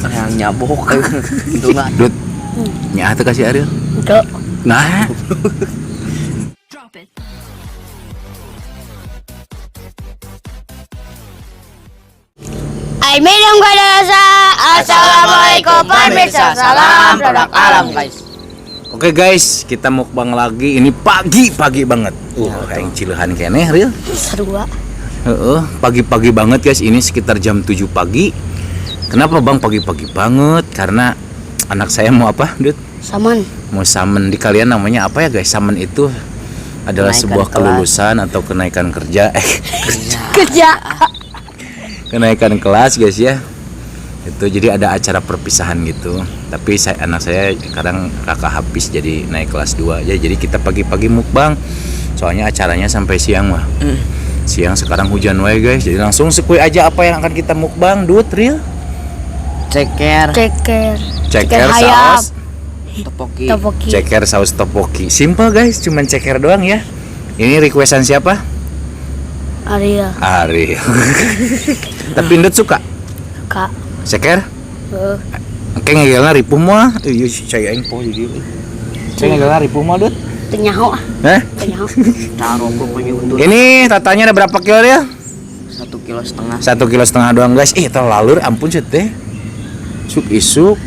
Yang nyabok. Itu nggak. Dut. Nya teh kasih Ariel. Enggak. Nah. Ay, minum kadasa. Assalamualaikum pemirsa. Salam produk alam, guys. Oke guys, kita mukbang lagi. Ini pagi banget. Kayak cilehan keneh Ariel. Sarua. Pagi-pagi banget guys. Ini sekitar jam 7 pagi. Kenapa Bang pagi-pagi banget? Karena anak saya mau apa, Dut? Saman. Mau samen. Di kalian namanya apa ya guys? Samen itu adalah Kenaikan sebuah kelas. kelulusan atau kenaikan kerja. Kerja. Kenaikan kelas guys ya. Itu jadi ada acara perpisahan gitu. Tapi anak saya sekarang kakak habis jadi naik kelas 2 ya. Jadi kita pagi-pagi mukbang. Soalnya acaranya sampai siang mah. Siang sekarang hujan wae guys. Jadi langsung sekui aja apa yang akan kita mukbang, Dut, Ril. Ceker. Ceker saus Topoki. Topoki. ceker saus topoki. Simple guys, cuman ceker doang ya. Ini requestan siapa? Arya. Ari. Tapi Dut suka Kak. ceker? Oke ngegelna ripuh mah. Iya saya aing poe jadi. Saya ngegelna ripuh mah, Dut. Tenyaho. Heh? Tenyaho. Carogok lagi untuk Ini tatanya ada berapa kilo ya? 1,5 kilo. 1,5 kilo doang guys. Terlalu ampun sih teh. Sup isuk.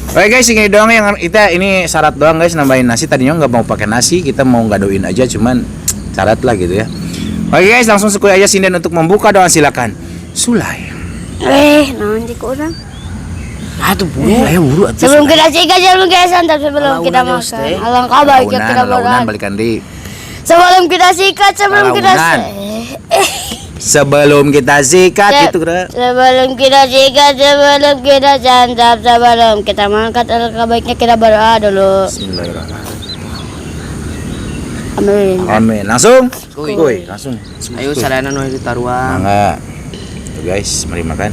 Oke guys, ini doang yang kita ini syarat doang guys, nambahin nasi. Tadinya nggak mau pakai nasi, kita mau gadoin aja, cuman syarat lah gitu ya. Oke guys, langsung sekali aja sinden untuk membuka doang, silakan. Sulay. Naon di kurang? Tuh buru. Ayo buru atuh. Sebelum kita sikat, sebelum kita santap, sebelum Alaunan kita ya, makan. Ustaz. Alangkah baiknya kita Launan berdoa. balikan di. Sebelum kita sikat, sebelum kita Alaunan. Sebelum kita sikat itu kira. Sebelum kita sikat, sebelum kita santap, sebelum kita makan, alangkah baiknya kita berdoa dulu. Bismillahirrahmanirrahim. Amin. Amin. Langsung. Kuy. Kuy, langsung. Ayo sarana nu ditaruhan. Mangga. Tuh guys, mari makan.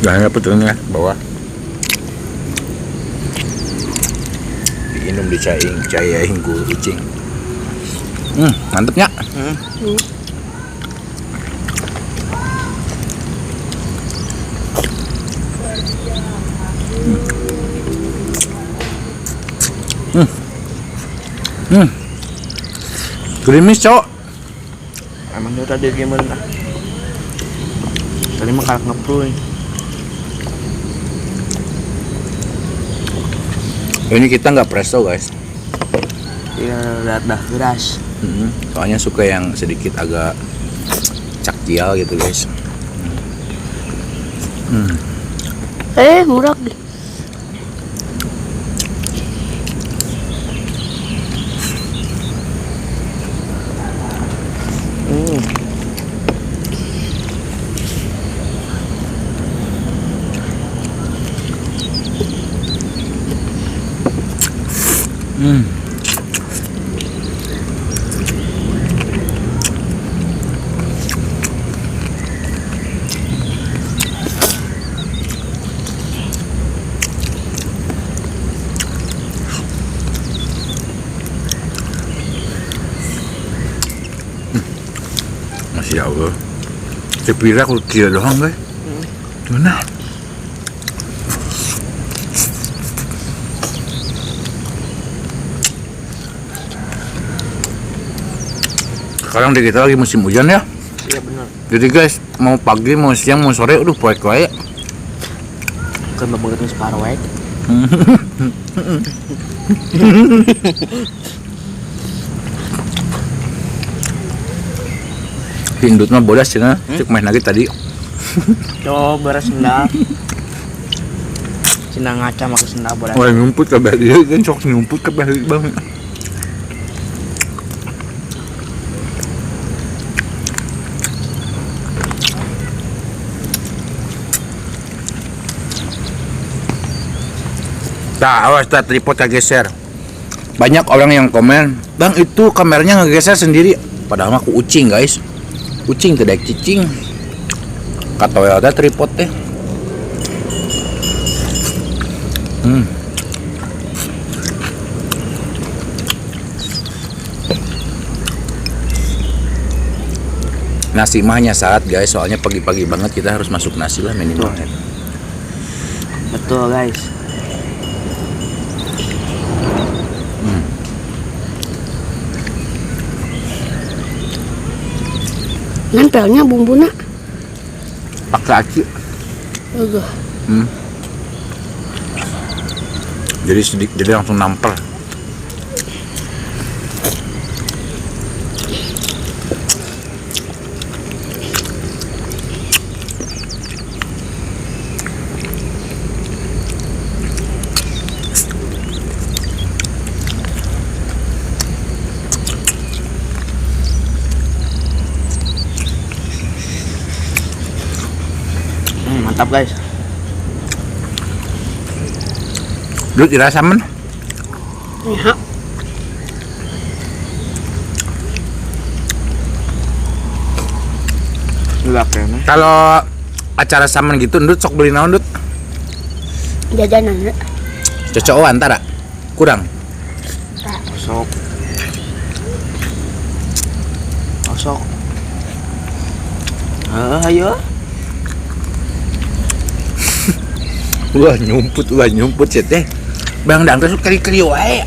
Jangan betulnya bawah. Diinum di cai hinggu icing. Mantepnya. Gerimis cok. Emang dia tadi gimana? Tadi mah kalak ngepruy. Ini kita nggak presto guys. Iya, dah geras. Soalnya suka yang sedikit agak caktial gitu guys. Murah deh. Masya Allah. Cepira aku kira doang guys. Gimana? Sekarang di kita lagi musim hujan ya. Iya benar. Jadi guys, mau pagi, mau siang, mau sore, udah poek wae. Kan banget separuh wae. Hindut mah bodas cenah, cek main lagi tadi. Coba beres sendal. Cina ngaca maku sendal bola. Wah ngumput kabeh ieu kan sok ngumput kabeh Bang. Tah, awas tah tripod kageser. Banyak orang yang komen, "Bang, itu kameranya ngegeser sendiri." Padahal mah aku ucing, guys. Ucing tidak cicing. Kata ada tripod teh. Nasi mahnya saat guys, soalnya pagi-pagi banget kita harus masuk nasi lah minimal. Betul guys. Nempelnya bumbuna. Pakai aci. Aduh. Jadi sedikit, jadi langsung nampel. Mantap guys. Dulu dirasa men. Ya. Enggak kayaknya. Kalau acara saman gitu, Ndut sok beli naon, Ndut? Jajanan. Cocok antara kurang. Osok. Osok. Ayo. Wah nyumput sih teh. Bang Dang terus keri-keri wae.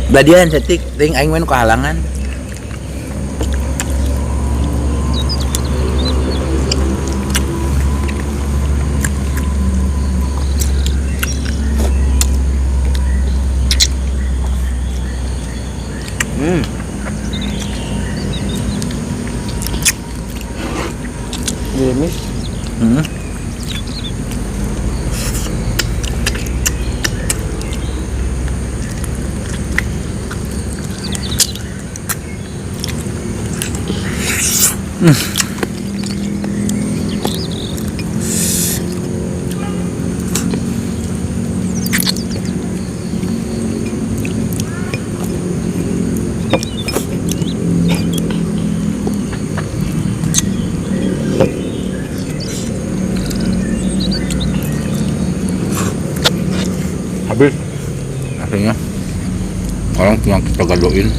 Badian setik ting aing main kehalangan. Gerimis. Habis akhirnya orang yang kita gadoin.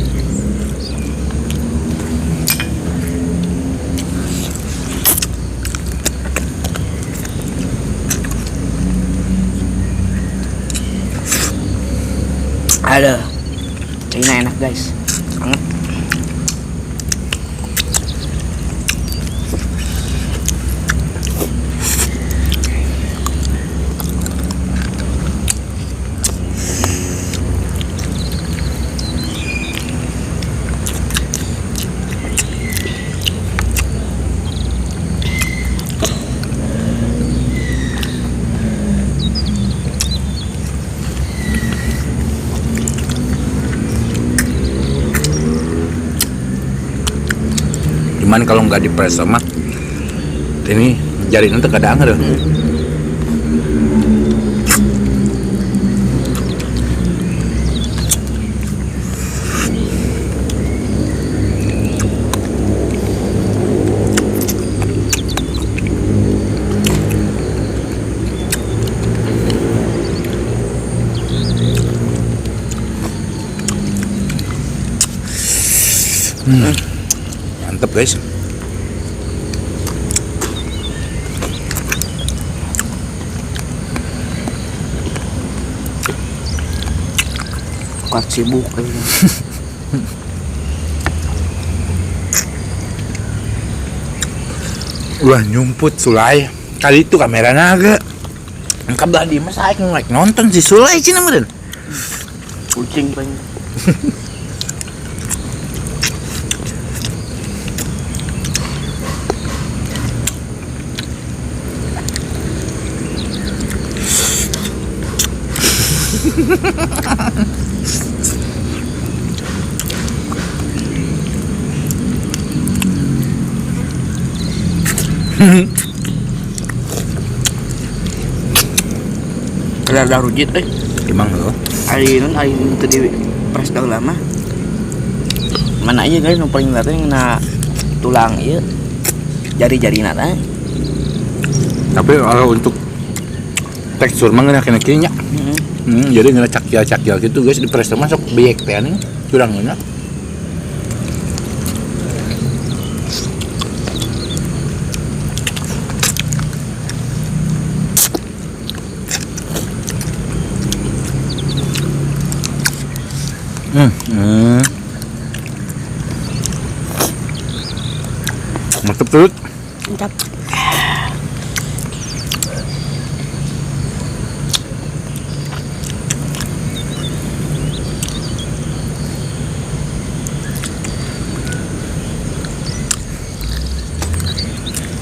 Ada. Ini enak guys. Banget. Cuman kalau nggak dipres sama ini jari nanti kadang ada. Mantap guys. Kuat sibuk kayaknya. Wah nyumput Sulai. Kali itu kamera naga. Engkau belah di mas aing nonton si Sulai cina meren. Kucing banyak. Ada rujit Cimang lo. Ari itu di pres dah lama. Mana aja guys, nu paling teh ngena tulang ieu. Jari-jari nata. Tapi kalau untuk tekstur mah ngena kena kinya. Jadi ngena cakil gitu guys di pres masuk biek teh nih. Curang ngena. Mantap terus. Mantap.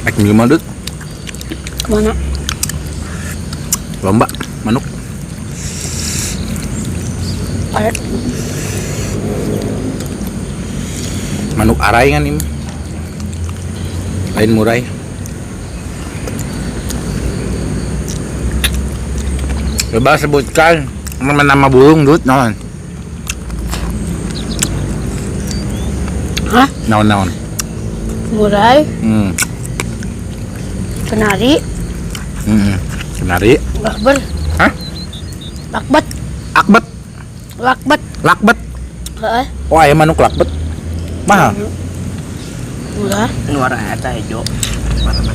Naik gimana Dut? Kemana? Lomba manuk. Aret. Manuk arai kan ini. Lain murai. Coba sebutkan nama burung Dut, naon? Hah? Naon. Murai, kenari, Kenari. lakber, Hah? lakbat, Akbet. lakbat. Lakbet. Heeh. Wah, ya manuk lakbet. Mahal. Murah. Nu warna eta hejo. Warna.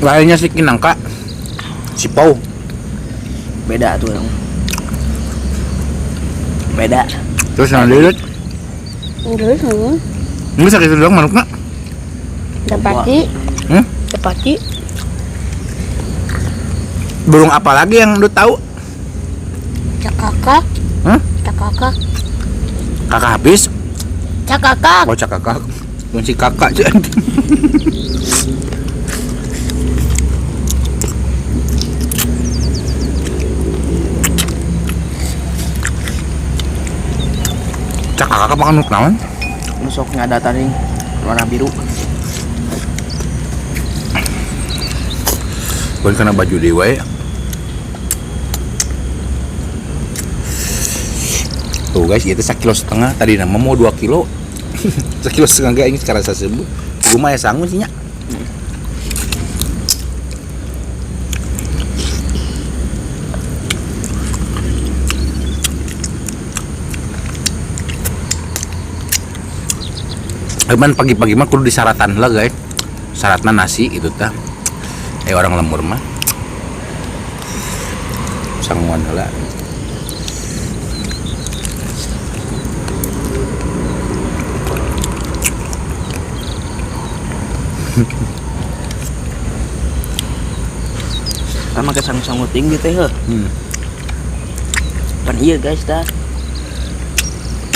Lainnya si kinangka. Sipau. Beda tuh yang. Beda. Terus yang lilit. Terus ngomong. Ini sakit doang manuknya. Dapati. Dapati. Burung apa lagi yang lu tahu? Cakakak. Cakakak. Kakak habis. Cakakak. Bocah kakak. Kunci kakak cuy. Kakak makan nuk naon? Nusok ngada taring warna biru. Bukan karena baju dewa ya. Tuh guys, itu 1,5 kilo. Tadi nama mau 2 kilo. 1,5 kilo gak ini sekarang saya sembuh. Rumah ya sanggup sih nya. Cuman pagi-pagi mah kudu disaratan lah guys. Syaratnya nasi itu tah. Orang lembur mah. Sangguan heula. Sama ke sang-sang tinggi teh heuh. Pan ieu guys dah.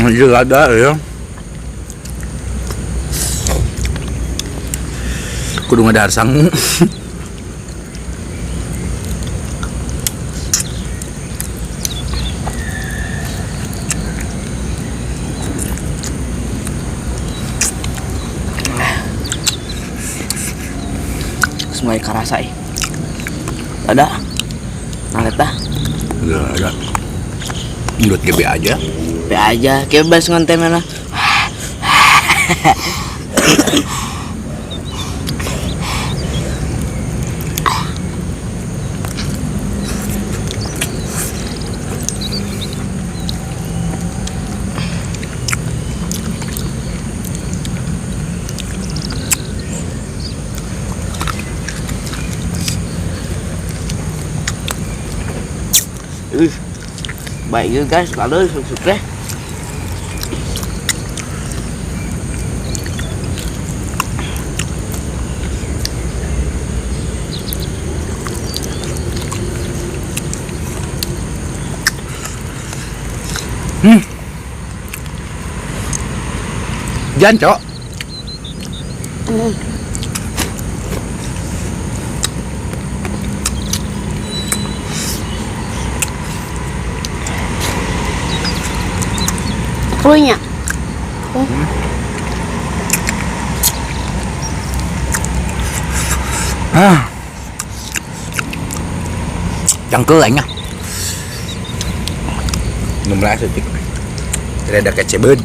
Juga ada ya. Kudu ngadahar sangu. Mulai karasa ada nalet dah Ada. Indut GB aja. be aja kayak bas ngonten lah. Baik juga guys, kalau sukses. Jangan, Cok. Punya. Cangkel aingnya. Numlah setik. Rada kecebed.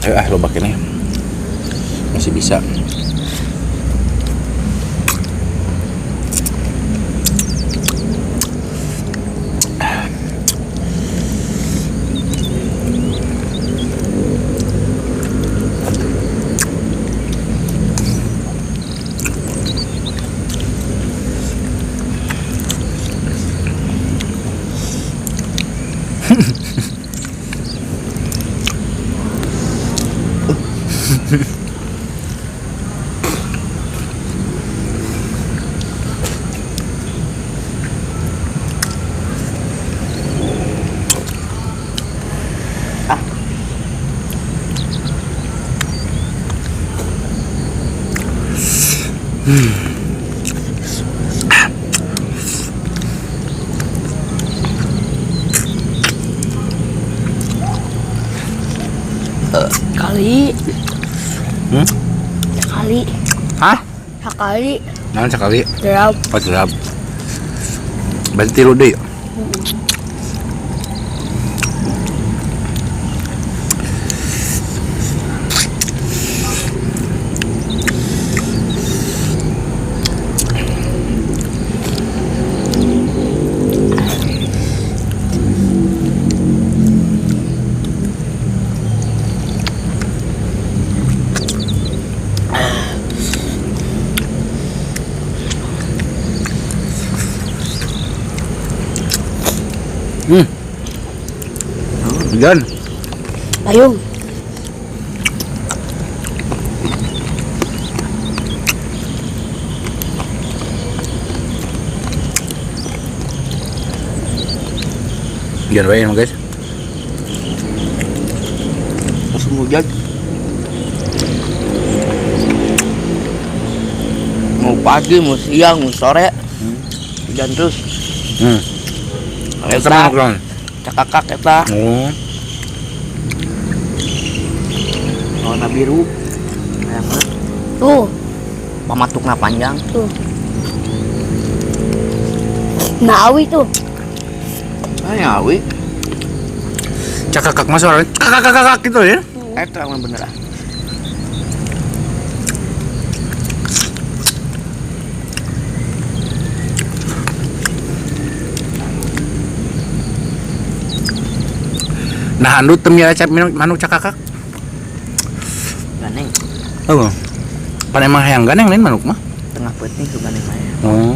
Ayo lobak ini. Masih bisa. Kali. Sekali. Hah? Sekali. Naon sekali? Derap. Oh, derap. Berarti tilu deui. Jan, Payung. Jan wae guys. Musim hujan. Mau pagi, mau siang, mau sore. Hujan terus. Eta mah Cakakak eta. Oh, Warna biru. Kayaknya Tuh, pamatukna panjang. tuh. Nawi tuh. Nyawi. cakakak mah suaranya cakakak gitu ya. Eta mah bener ah. Nah, andu teu resep manuk cakakak. Ganeng. Oh. Pan emang hayang ganeng lain manuk mah. Tengah peuting tuh ganeng aya. Oh.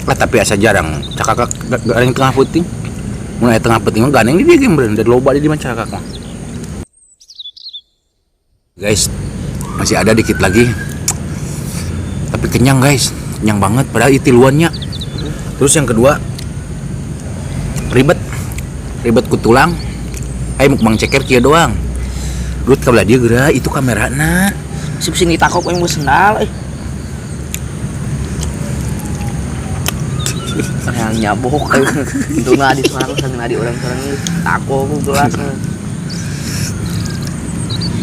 Lah tapi asa jarang cakakak ganeng tengah peuting. Mun aya tengah peuting mah ganeng di dieu ge meureun, da loba di dieu mah cakakak mah. Guys, masih ada dikit lagi. Tapi kenyang guys, kenyang banget padahal itiluannya. Terus yang kedua ribet ku tulang. Ayo mukbang ceker kieu doang. Rut kabelah dia geura itu kamerana. Sip sini takok yang sendal yang nyabok itu nadi seorang sang nadi orang seorang ini takok ku gelas.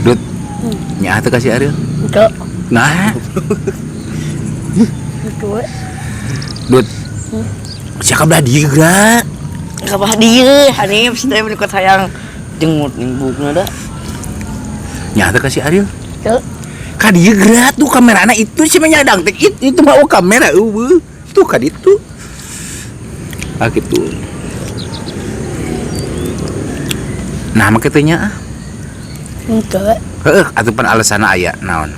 Rut, nya teh kasih Ariel. Enggak. Nah, Itu. Rut. Sia kabelah dia geura. Kabah dieu Hanif teh berikut sayang jengmut ning bukna da. Nya teh kasih Ariel. Enggak. Ka dia geura tuh kamerana itu sih mah nyadang teh itu mah kamera eueuh. Tuh ka ditu. Ah gitu. Nah, mah kitu nya ah. Enggak. Heeh, atuh pan alasanna aya naon?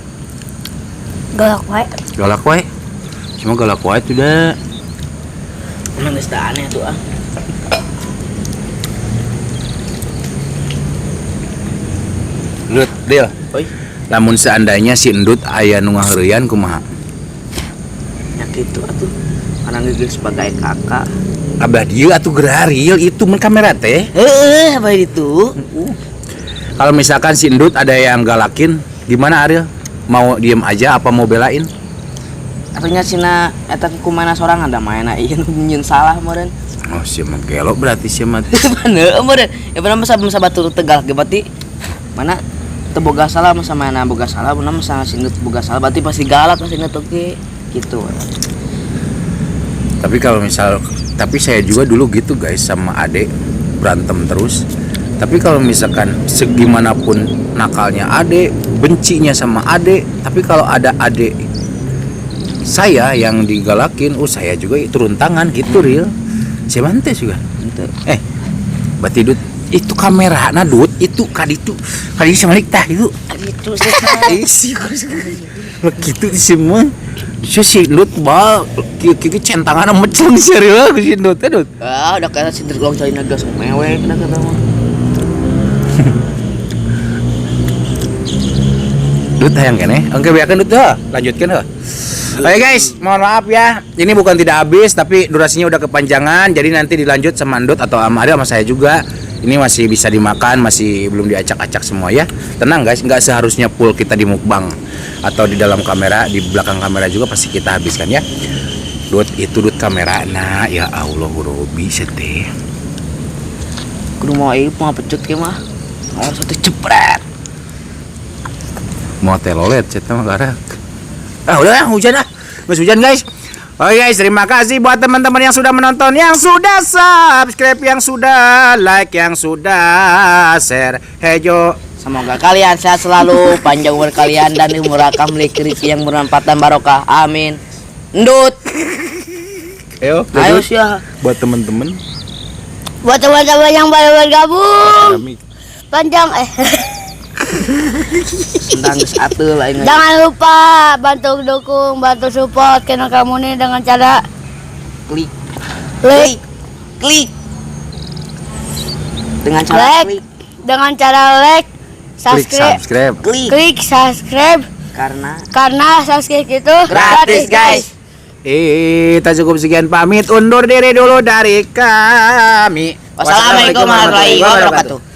Galak wae. Galak wae. Cuma galak wae tuh da. Emang geus teu aneh tuh ah. Lut, Dil. Oi, Lamun seandainya si Endut aya nu ngaheureuyan kumaha? nya kitu atuh. Karena geus sebagai kakak. Abah dieu atuh geura Ariel itu mun kamera teh. Heeh, apa itu? Kalau misalkan si Endut ada yang galakin, gimana Ariel? Mau diem aja apa mau belain? Artinya cina eta kumaha sorangan da maena ieu nyeun salah meureun. Oh, siapa gelo berarti siapa? Mana umur ya pernah masa batur tegal ge berarti mana teu boga salah masa mana boga salah mun masa sindut boga salah berarti pasti galak ka sindut oge gitu. Tapi saya juga dulu gitu guys sama adek berantem terus. Tapi kalau misalkan segimanapun nakalnya adek, bencinya sama adek, tapi kalau ada adek saya yang digalakin, saya juga turun tangan gitu real. Siapa ente juga? Ente. Berarti Dut itu kamera nah Dut itu kaditu semalik tah itu. Itu Isi gitu semua. Si Dut bal kiki centangan meceng serius si Dut Dut. udah kayak sindir gong cari nagas mewek kena kata mah. Dut hayang kene. Oke biarkan Dut lanjutkan Oke guys, mohon maaf ya. Ini bukan tidak habis tapi durasinya udah kepanjangan. Jadi nanti dilanjut sama Ndut atau sama saya juga. Ini masih bisa dimakan, masih belum diacak-acak semua ya. Tenang guys, nggak seharusnya full kita di mukbang atau di dalam kamera, di belakang kamera juga pasti kita habiskan ya. Dut kamera. Nah, ya Allah Robi sete. Kudu mau mau pecut ke mah. Mau satu cepret. Mau telolet cetak mah garak. Udah hujan Mas hujan guys. Oke guys, terima kasih buat teman-teman yang sudah menonton, yang sudah subscribe, yang sudah like, yang sudah share. Hejo. Semoga kalian sehat selalu, panjang umur kalian dan umur akam memiliki rezeki yang bermanfaat dan barokah. Amin. Ndut. Ayo sih ya. buat teman-teman. Buat teman-teman yang baru bergabung, Kami panjang Tentang satu lain. jangan lupa bantu dukung, bantu support channel kamu nih dengan cara Klik. klik, Dengan cara like, klik. dengan cara like, klik subscribe, subscribe. klik subscribe karena subscribe itu Gratis, guys. Kita cukup sekian, pamit undur diri dulu dari kami. Wassalamualaikum warahmatullahi wabarakatuh.